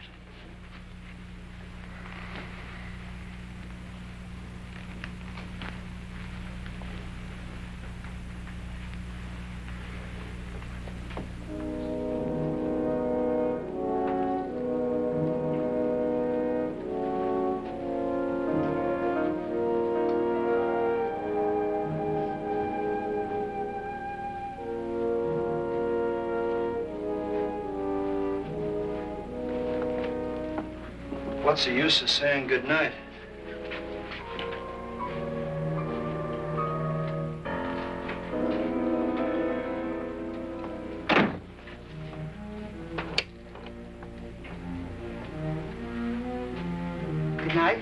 What's the use of saying goodnight? Good night.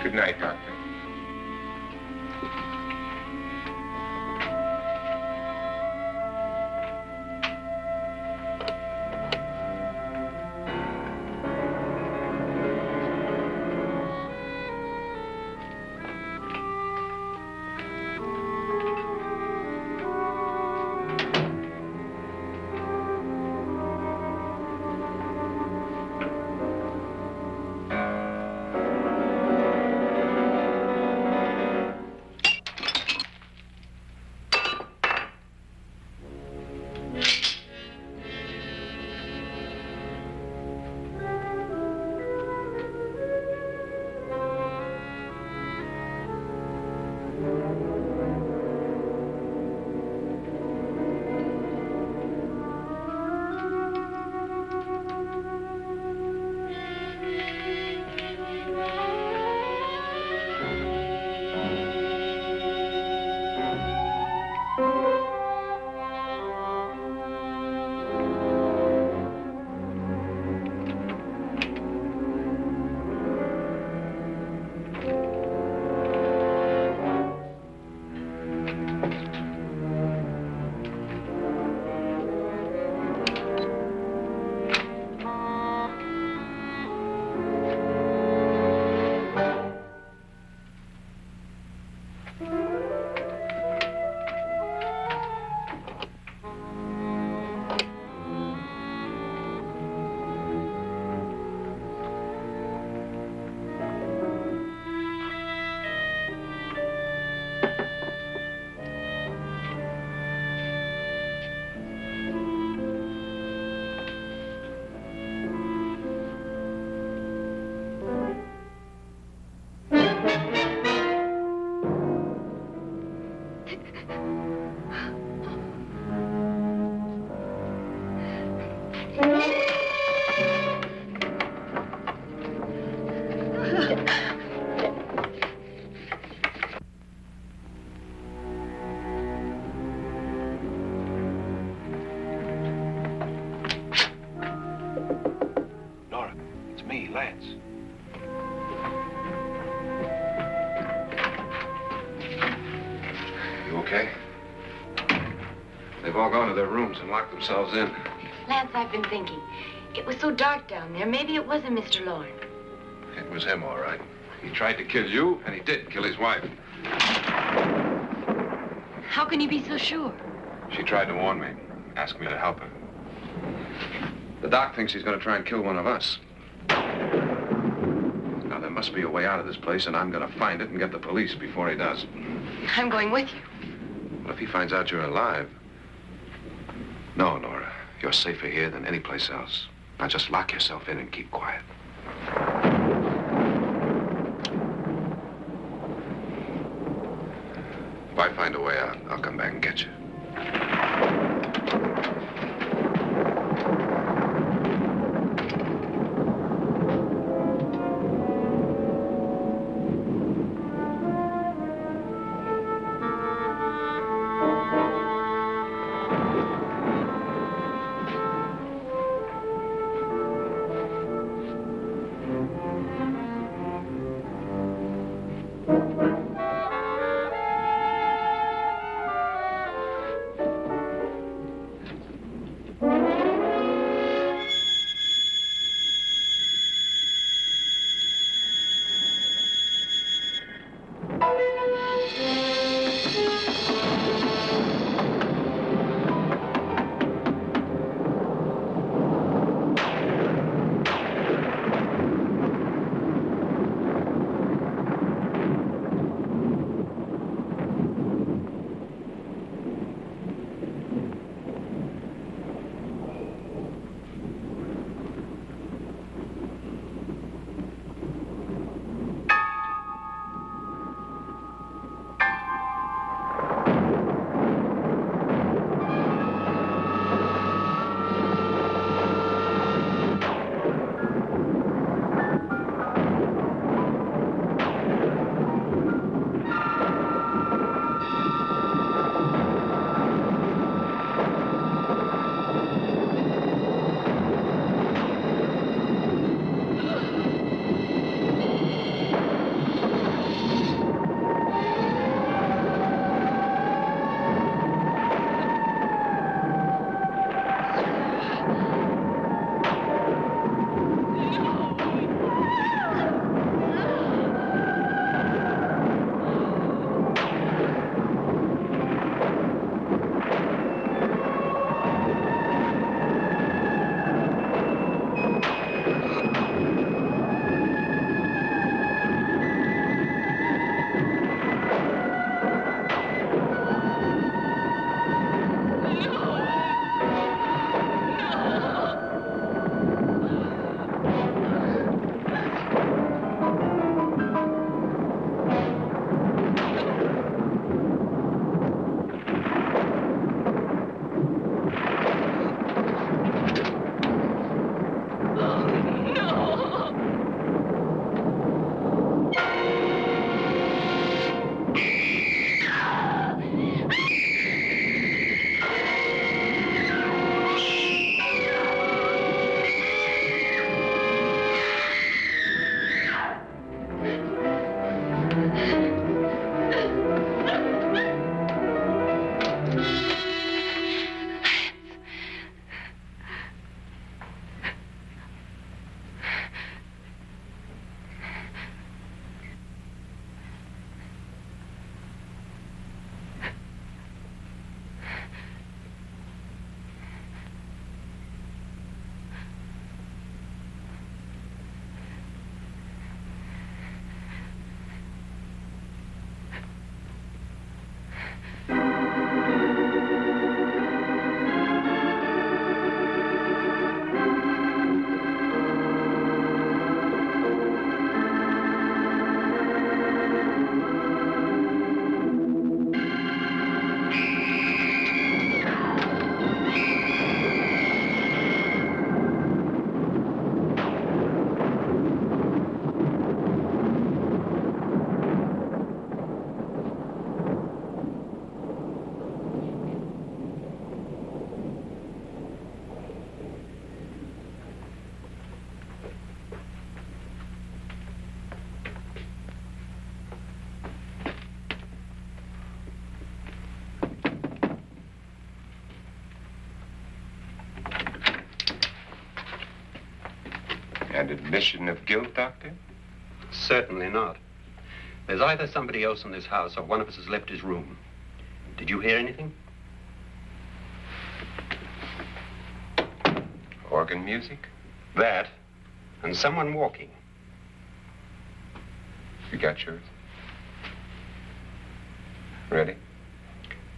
Good night, Doctor. Lance. You okay? They've all gone to their rooms and locked themselves in. Lance, I've been thinking. It was so dark down there. Maybe it wasn't Mr. Lorne. It was him, all right. He tried to kill you, and he did kill his wife. How can you be so sure? She tried to warn me, ask me to help her. The doc thinks he's going to try and kill one of us. Now, there must be a way out of this place, and I'm going to find it and get the police before he does. I'm going with you. Well, if he finds out you're alive... No, Nora. You're safer here than any place else. Now, just lock yourself in and keep quiet. If I find a way out, I'll come back and get you. And admission of guilt, Doctor? Certainly not. There's either somebody else in this house or one of us has left his room. Did you hear anything? Organ music? That, and someone walking. You got yours? Ready?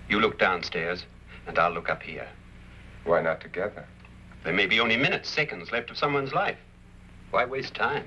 You look downstairs, and I'll look up here. Why not together? There may be only minutes, seconds left of someone's life. Why waste time?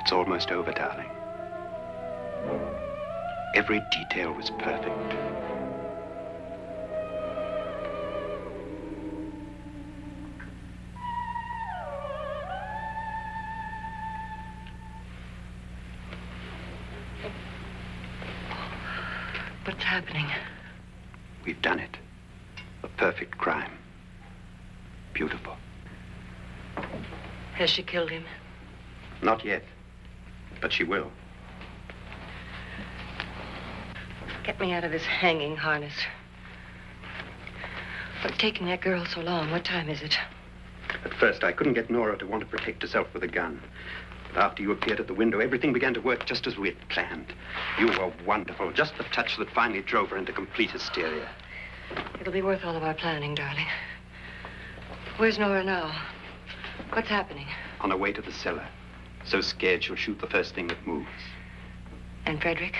It's almost over, darling. Every detail was perfect. What's happening? We've done it. A perfect crime. Beautiful. Has she killed him? Not yet. But she will. Get me out of this hanging harness. What's taking that girl so long? What time is it? At first, I couldn't get Nora to want to protect herself with a gun. But after you appeared at the window, everything began to work just as we had planned. You were wonderful. Just the touch that finally drove her into complete hysteria. It'll be worth all of our planning, darling. Where's Nora now? What's happening? On her way to the cellar. So scared she'll shoot the first thing that moves. And Frederick?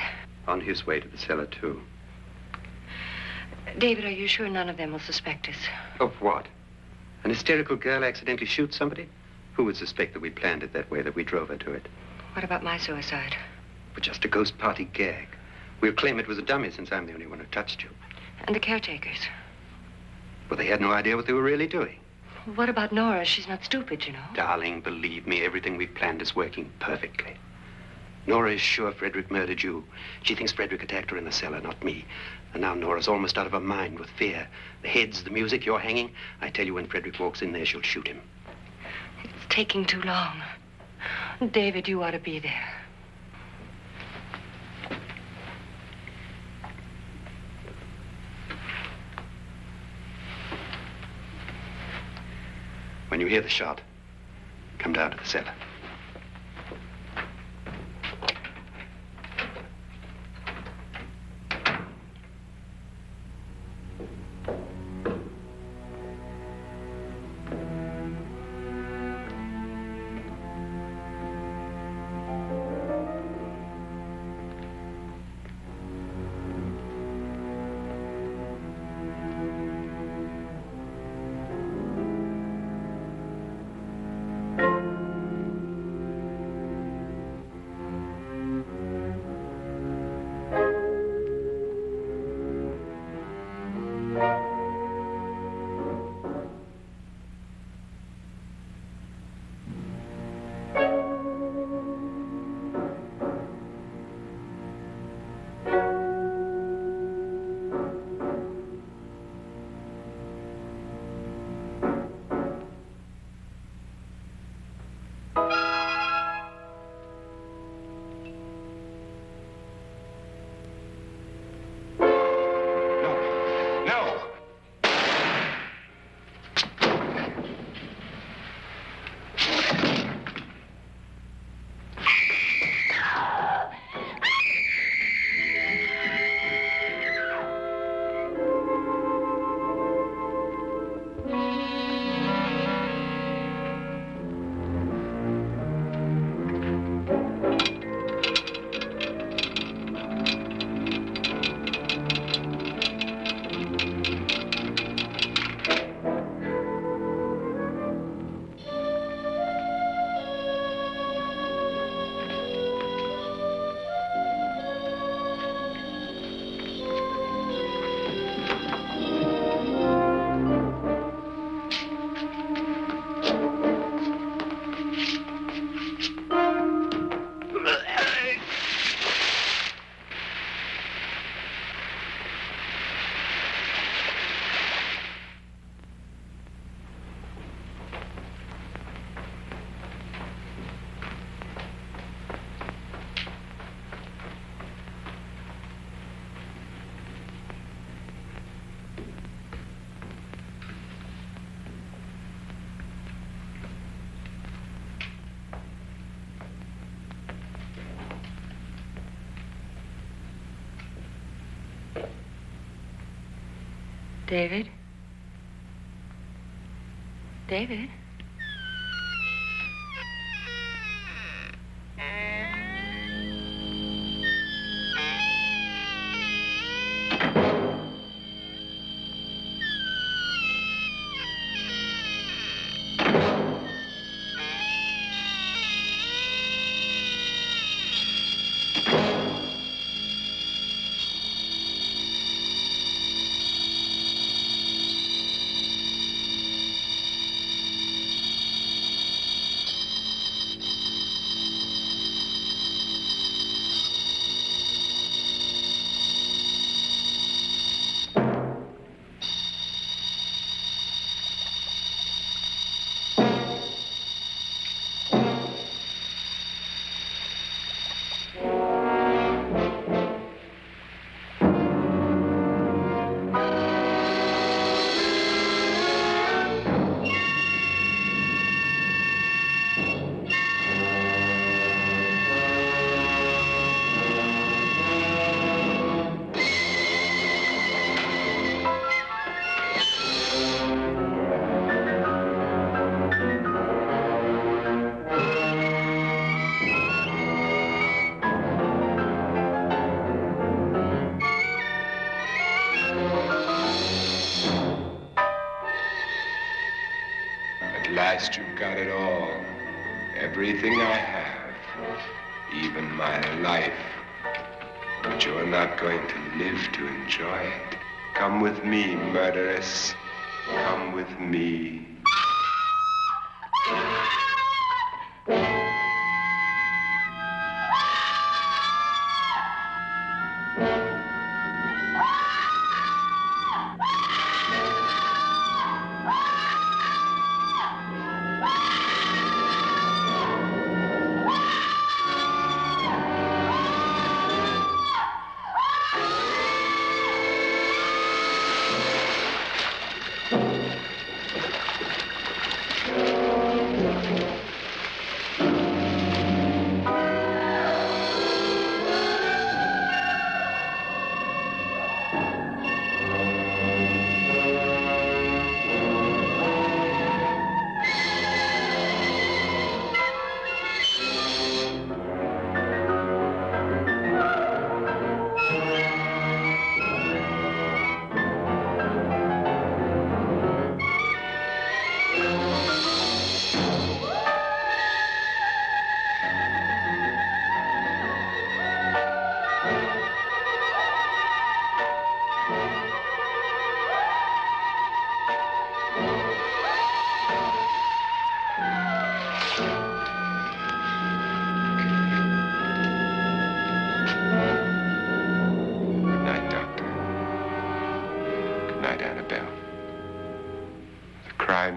On his way to the cellar, too. David, are you sure none of them will suspect us? Of what? An hysterical girl accidentally shoots somebody? Who would suspect that we planned it that way, that we drove her to it? What about my suicide? But just a ghost party gag. We'll claim it was a dummy since I'm the only one who touched you. And the caretakers? But they had no idea what they were really doing. What about Nora? She's not stupid, you know. Darling, believe me, everything we planned is working perfectly. Nora is sure Frederick murdered you. She thinks Frederick attacked her in the cellar, not me. And now Nora's almost out of her mind with fear. The heads, the music, you're hanging. I tell you, when Frederick walks in there, she'll shoot him. It's taking too long. David, you ought to be there. When you hear the shot, come down to the cellar. David? David? At last you've got it all. Everything I have. Even my life. But you're not going to live to enjoy it. Come with me, murderess. Come with me.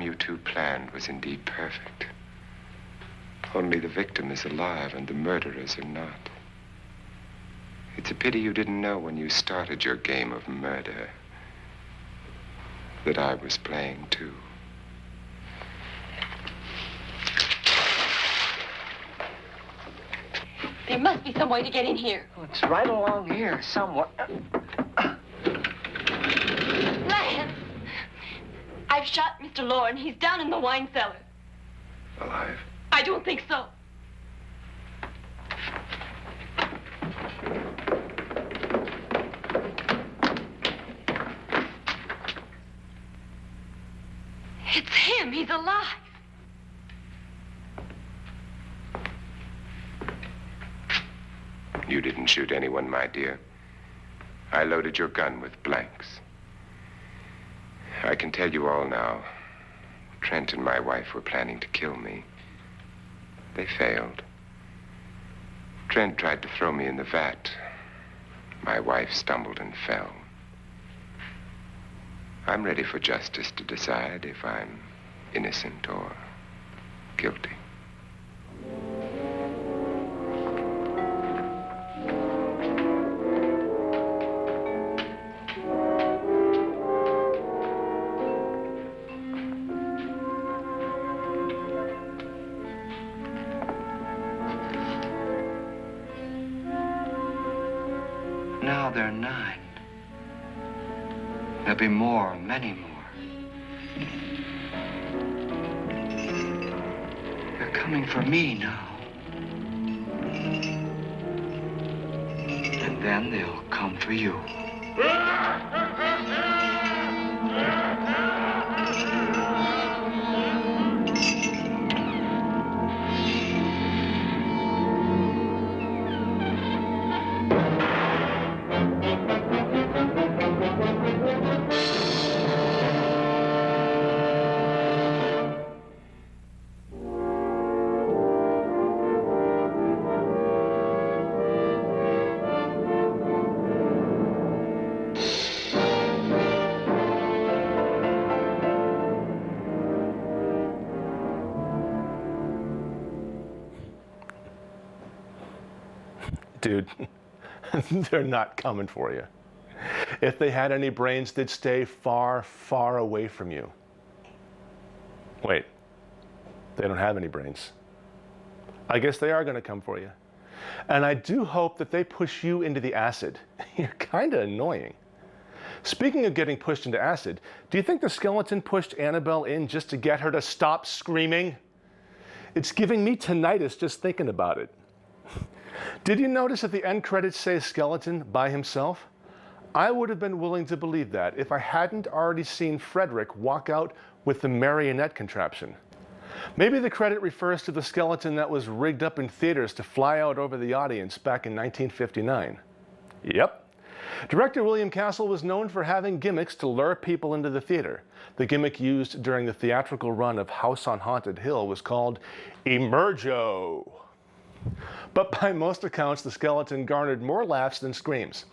You two planned was indeed perfect. Only the victim is alive and the murderers are not. It's a pity you didn't know when you started your game of murder that I was playing too. There must be some way to get in here. Oh, it's right along here somewhere. Lance! I've shot Mr. Lorne. He's down in the wine cellar. Alive? I don't think so. It's him. He's alive. You didn't shoot anyone, my dear. I loaded your gun with blanks. I can tell you all now. Trent and my wife were planning to kill me. They failed. Trent tried to throw me in the vat. My wife stumbled and fell. I'm ready for justice to decide if I'm innocent or guilty. Now they're 9. There'll be more, many more. They're coming for me now. And then they'll come for you. Dude, they're not coming for you. If they had any brains, they'd stay far, far away from you. Wait, they don't have any brains. I guess they are going to come for you. And I do hope that they push you into the acid. You're kind of annoying. Speaking of getting pushed into acid, do you think the skeleton pushed Annabelle in just to get her to stop screaming? It's giving me tinnitus just thinking about it. Did you notice that the end credits say skeleton by himself? I would have been willing to believe that if I hadn't already seen Frederick walk out with the marionette contraption. Maybe the credit refers to the skeleton that was rigged up in theaters to fly out over the audience back in 1959. Yep. Director William Castle was known for having gimmicks to lure people into the theater. The gimmick used during the theatrical run of House on Haunted Hill was called Emergo. But by most accounts, the skeleton garnered more laughs than screams.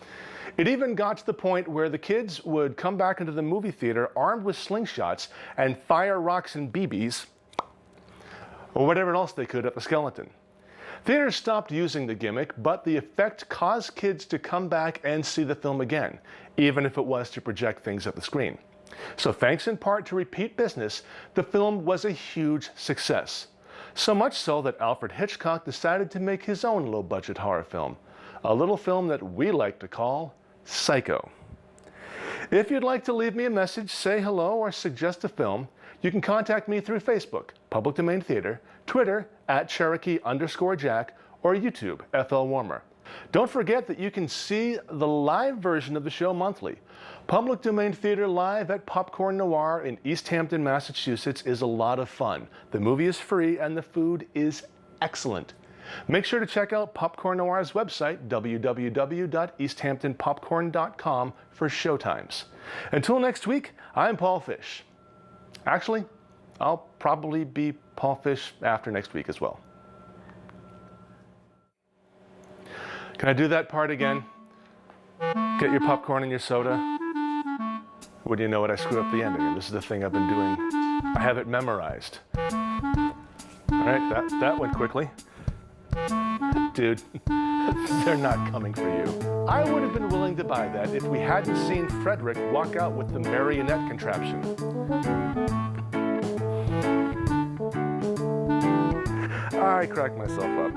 It even got to the point where the kids would come back into the movie theater armed with slingshots and fire rocks and BBs, or whatever else they could at the skeleton. Theaters stopped using the gimmick, but the effect caused kids to come back and see the film again, even if it was to project things at the screen. So thanks in part to repeat business, the film was a huge success. So much so that Alfred Hitchcock decided to make his own low-budget horror film, a little film that we like to call Psycho. If you'd like to leave me a message, say hello, or suggest a film, you can contact me through Facebook, Public Domain Theater, Twitter @Cherokee_Jack, or YouTube, FL Warmer. Don't forget that you can see the live version of the show monthly. Public Domain Theater Live at Popcorn Noir in East Hampton, Massachusetts is a lot of fun. The movie is free and the food is excellent. Make sure to check out Popcorn Noir's website, www.easthamptonpopcorn.com, for showtimes. Until next week, I'm Paul Fish. Actually, I'll probably be Paul Fish after next week as well. Can I do that part again? Get your popcorn and your soda. Wouldn't you know it, I screw up the ending, and this is the thing I've been doing. I have it memorized. All right, that went quickly. Dude, they're not coming for you. I would have been willing to buy that if we hadn't seen Frederick walk out with the marionette contraption. I cracked myself up.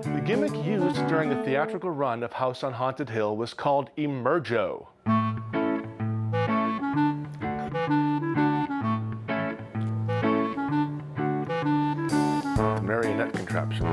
The gimmick used during the theatrical run of House on Haunted Hill was called Emergo. The marionette contraption.